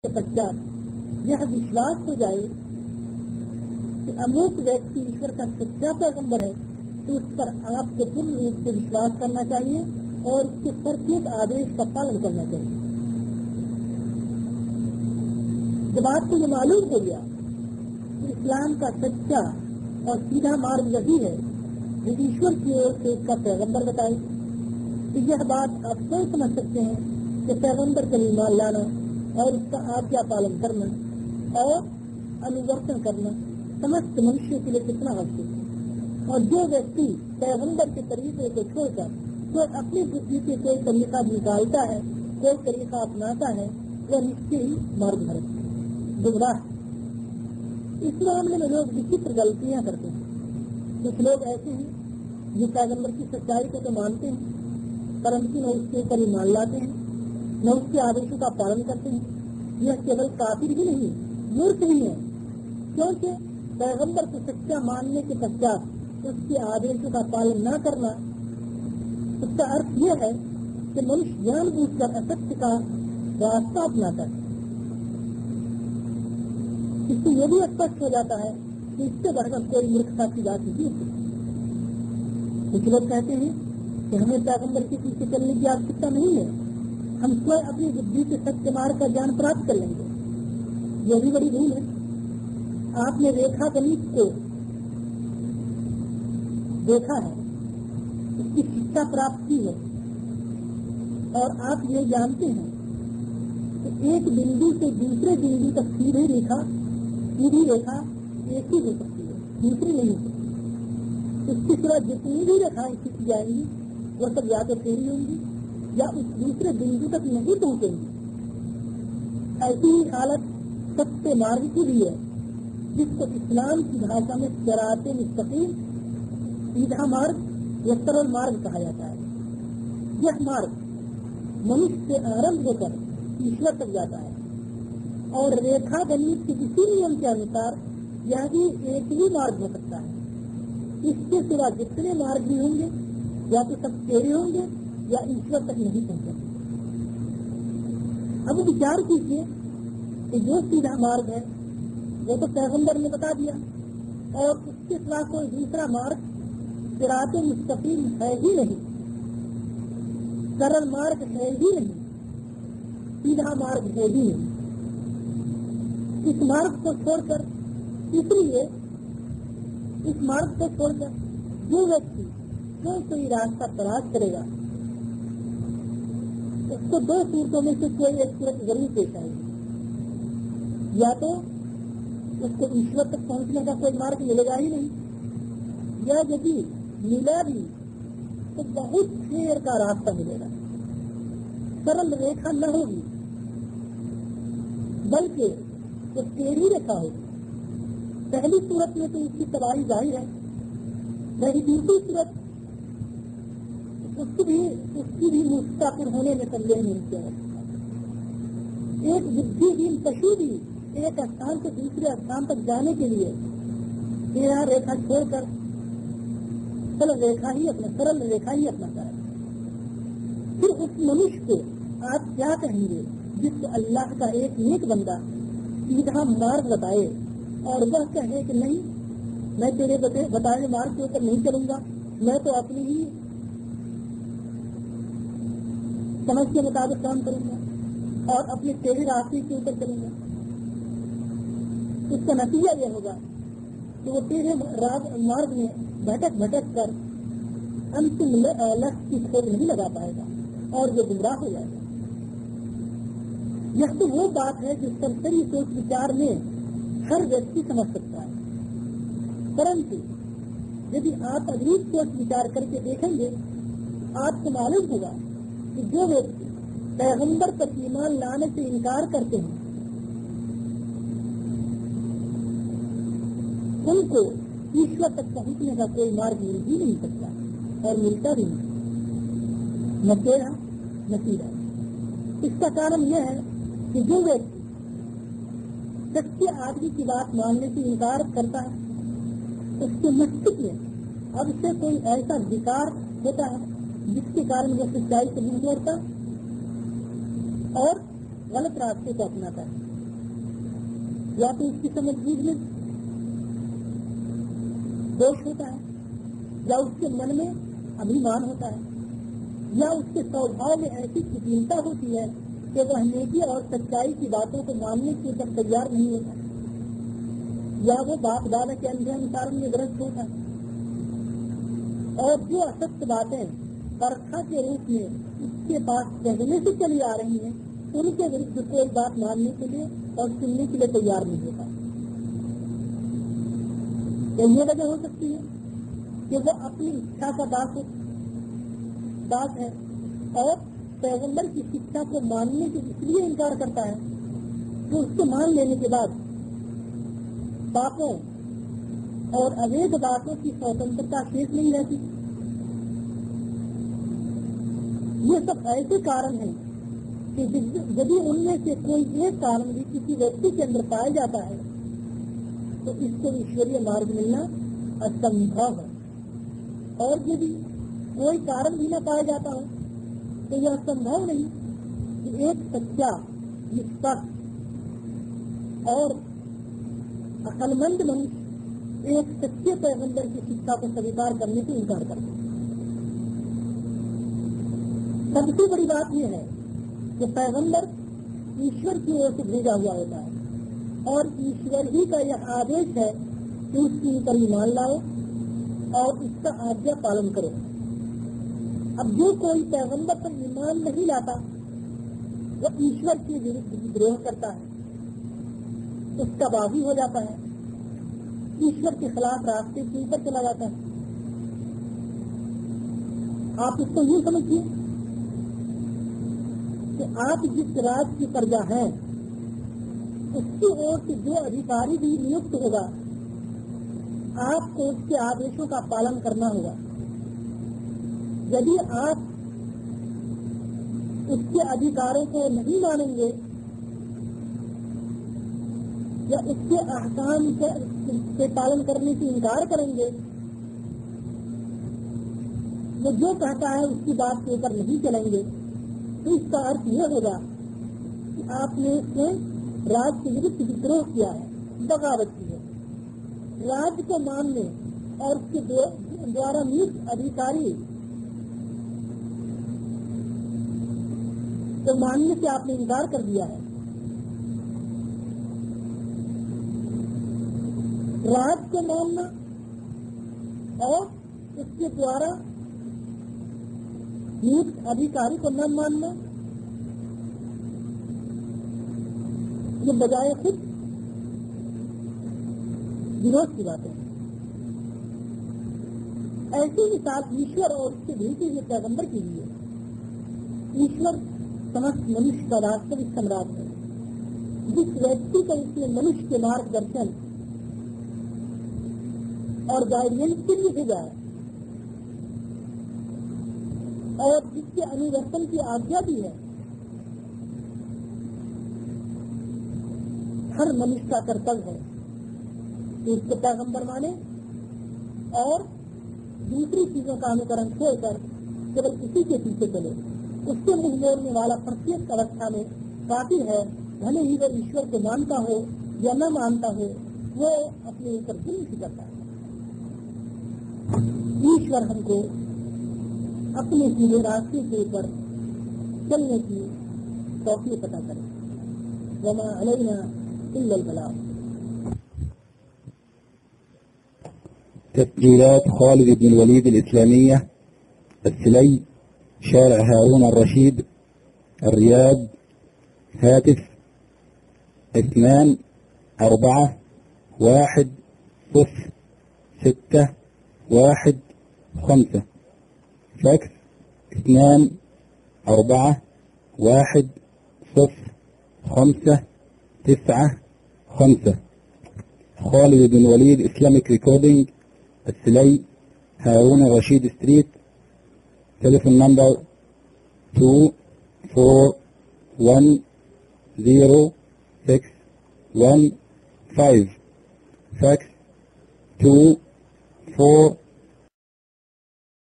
کے पश्चात यह विश्वास हो जाए कि अमुक व्यक्ति ईश्वर का सच्चा पैगंबर है, तो उस पर आपको पूर्ण रूप से विश्वास करना चाहिए और उसके प्रत्येक आदेश का पालन करना चाहिए। जब आपको ये मालूम हो गया कि इस्लाम का सच्चा और सीधा मार्ग यही है जो ईश्वर की ओर से इसका पैगंबर बताए, तो यह बात आप स्वयं समझ सकते हैं कि पैगंबर का ईमान लाना और उसका आज्ञा पालन करना और अनुवर्तन करना समस्त मनुष्यों के लिए कितना आवश्यक है। और जो व्यक्ति पैगंबर के तरीके को छोड़कर कोई अपनी बुद्धि से कोई तरीका निकालता है, कोई तरीका अपनाता है, वह निश्चय ही मार्ग भ्रष्ट गुमराह। इस मामले में लोग विचित्र गलतियां करते हैं। कुछ लोग ऐसे हैं जो पैगंबर की सच्चाई को तो मानते हैं, परंतु न उसके ऊपर ईमान लाते हैं, न उसके आदेशों का पालन करते हैं। यह केवल काफिर ही नहीं, मूर्ख भी है, क्योंकि पैगंबर को सच्चा मानने के पश्चात उसके आदेशों का पालन न करना, उसका अर्थ यह है कि मनुष्य जानबूझकर असत्य का रास्ता अपनाता है। इससे यह भी स्पष्ट हो जाता है कि इससे बढ़कर कोई मूर्खता की बात नहीं होती। कुछ लोग कहते हैं कि हमें पैगंबर के पीछे चलने की आवश्यकता नहीं है, हम स्वयं अपनी बुद्धि से सत्य मार्ग का ज्ञान प्राप्त कर लेंगे। यह भी बड़ी भूल है। आपने रेखा गणित को देखा है, उसकी शिक्षा प्राप्त की है, और आप ये जानते हैं कि एक बिंदु से दूसरे बिंदु तक सीधी रेखा एक ही हो सकती है, दूसरी नहीं हो सकती। उसके सिवा जितनी भी रेखाएं खींची जाएंगी वह सब या तो टेढ़ी होंगी या उस दूसरे बिंदु तक नहीं पहुंचेंगी। ऐसी ही हालत सत्य मार्ग की भी है, जिसको इस्लाम की भाषा में सिराते मुस्तकीम, सीधा मार्ग या सरल मार्ग कहा जाता है। यह मार्ग मनुष्य से आरंभ होकर ईश्वर तक जाता है, और रेखा गणित के किसी नियम के अनुसार यह भी एक ही मार्ग हो सकता है। इसके सिवा जितने मार्ग भी होंगे या तो सब टेढ़े होंगे या ईश्वर तक नहीं पहुंचेंगे। अब विचार कीजिए कि जो सीधा मार्ग है वो तो पैगंबर ने बता दिया, और उसके सिवा कोई दूसरा मार्ग सिराते मुस्तकीम है ही नहीं, सरल मार्ग है ही नहीं, सीधा मार्ग है ही नहीं। इस मार्ग को छोड़कर, इसलिए इस मार्ग को छोड़कर जो व्यक्ति कोई रास्ता तलाश करेगा, उसको दो सूरतों में से कोई एक सूरत जरूर पेश आएगी। या तो उसको ईश्वर तक पहुंचने का कोई मार्ग मिलेगा ही नहीं, या यदि मिला भी तो बहुत देर का रास्ता मिलेगा, सरल रेखा न होगी, बल्कि तो टेढ़ी रेखा होगी। पहली सूरत में तो उसकी तबाही जाहिर है, वही दूसरी सूरत उसकी भी मुस्तापुर होने में संदेह नहीं किया। एक बुद्धिहीन पशु भी एक स्थान से दूसरे स्थान तक जाने के लिए टेढ़ा रेखा छोड़कर सरल रेखा ही अपनाता है। फिर उस मनुष्य को आप क्या कहेंगे जिसको अल्लाह का एक नेक बंदा सीधा मार्ग बताए और वह कहे कि नहीं, मैं तेरे बताए मार्ग के ऊपर नहीं चलूंगा, मैं तो अपनी ही समझ के मुताबिक काम करूंगा और अपने टेढ़े रास्ते के ऊपर चलूंगा। उसका नतीजा यह होगा कि वो टेढ़े मार्ग में भटक कर अंतिम लक्ष्य की खोज नहीं लगा पाएगा और वो गुमराह हो जाएगा। यह तो वो बात है जिस पर सही सोच विचार में हर व्यक्ति समझ सकता है, परंतु यदि आप अधिक सोच विचार करके देखेंगे, आपको मालूम होगा कि जो व्यक्ति पैगंबर पर ईमान लाने से इनकार करते हैं, उनको ईश्वर तक पहुंचने का कोई मार्ग मिल ही नहीं सकता और मिलता भी नहीं, न टेढ़ा न सीधा। इसका कारण यह है कि जो व्यक्ति सच्चे आदमी की बात मानने से इनकार करता है, उसके मस्तिष्क में अब से कोई ऐसा विकार होता है जिसके कारण वह सच्चाई से मुंह मोड़ता और गलत रास्ते को अपनाता है। یا تو اس کی سمجھ بوجھ میں دوش ہوتا ہے، یا اس کے من میں ابھیمان ہوتا ہے، یا اس کے سوبھاؤ میں ایسی کٹینتا ہوتی ہے کہ وہ نیکی اور سچائی کی باتوں کو ماننے کے لیے تیار نہیں ہوتا، یا وہ باپ دادا کے اندھے انسارن میں گرست ہوتا ہے، اور جو اسست باتیں پرکھا کے روپ میں اس کے پاس پہلے سے چلی آ رہی ہیں ان کے ورد کوئی بات ماننے کے لیے اور سننے کے لیے تیار نہیں ہوتا۔ تو یہ وجہ ہو سکتی ہے کہ وہ اپنی اچھا کا داس ہے اور پیغمبر کی شکشا کو ماننے سے اس لیے انکار کرتا ہے کہ اس کو مان لینے کے بعد پاپوں اور اویدھ باتوں کی سوتنترتا شیش نہیں رہتی۔ یہ سب ایسے کارن ہیں کہ یدی ان میں سے کوئی ایک کارن بھی کسی ویکتی کے اندر پایا جاتا ہے تو اس کو ایشوریہ مارگ ملنا اسمبھو ہے، اور یدی کوئی کارن بھی نہ پایا جاتا ہو تو یہ اسمبھو نہیں کہ ایک سچا نسپکھ اور عقل مند منش ایک سچے پیغمبر کی شکشا کو سویکار کرنے سے انکار کرتے ہیں۔ سب سے بڑی بات یہ ہے کہ پیغمبر ایشور کی اور سے بھیجا ہوا ہوتا ہے اور ایشور ہی کا یہ آدیش ہے کہ اس کی پر ایمان لاؤ اور اس کا آجا پالن کرو۔ اب جو کوئی پیغمبر پر ایمان نہیں لاتا وہ ایشور کے ودروہ کرتا ہے، اس کا باغی ہو جاتا ہے، ایشور کے خلاف راستے کے اوپر چلا جاتا ہے۔ آپ اس کو یوں سمجھیے کہ آپ جس راج کی پرجا ہیں اس کی اور سے جو ادھیکاری بھی نیوکت ہوگا آپ کو اس کے آدیشوں کا پالن کرنا ہوگا۔ یدی آپ اس کے ادھیکاروں کو نہیں مانیں گے یا اس کے احکام سے پالن کرنے سے انکار کریں گے، وہ جو کہتا ہے اس کی بات کے اوپر نہیں چلیں گے، تو اس کا ارتھ یہ ہوگا کہ آپ نے اس میں راج کے ورد ودروہ کیا ہے، بغاوت کی ہے۔ راج کو ماننے اور اس کے دوارا نیوکت ادھیکاری کو ماننے سے آپ نے انکار کر دیا ہے۔ راج کو ماننا اور اس کے دوارا نیوکت ادھیکاری کو نہ ماننا یہ بجائے خود وروध کی باتیں ہیں۔ ایسی مثال ایشور اور اس کے بھیجے ہوئے پیغمبر کی لیے ایشور سمست منشیہ کا واستوک سمراٹ ہے، جس ویکتی کو اس نے منشیہ کے مارگ درشن اور گائیڈنس کے لیے بھیجا ہے اور جس کے انوورتن کی آجھا بھی ہے۔ ہر منشیہ کا کرتویہ ہے کہ اس کو پیغمبر مانے اور دوسری چیزوں کا انوکرن چھوڑ کر کیول اسی کے پیچھے چلے۔ اس کے منہ موڑنے والا پرتیک اوستھا میں کافی ہے، بھلے ہی وہ ایشور کو مانتا ہو یا نہ مانتا ہو، وہ اپنے اوپر ظلم ہی کرتا ہے۔ ایشور ہم کو اپنے سیدھے راستے کے اوپر چلنے کی توفیق عطا کرے۔ وما علینا الا البلاغ۔ تسجيلات خالد بن الوليد الإسلامية، السلي، شارع هارون الرشيد، الرياض. هاتف 2-4-1-0-6-1-5. فاكس 2-4-1-0-5-9-5. خالد بن الوليد إسلاميك ريكوردينج، السلي، هارون الرشيد ستريت. تليفون نمبر 2-4-1-0-6-1-5. فاكس 2-4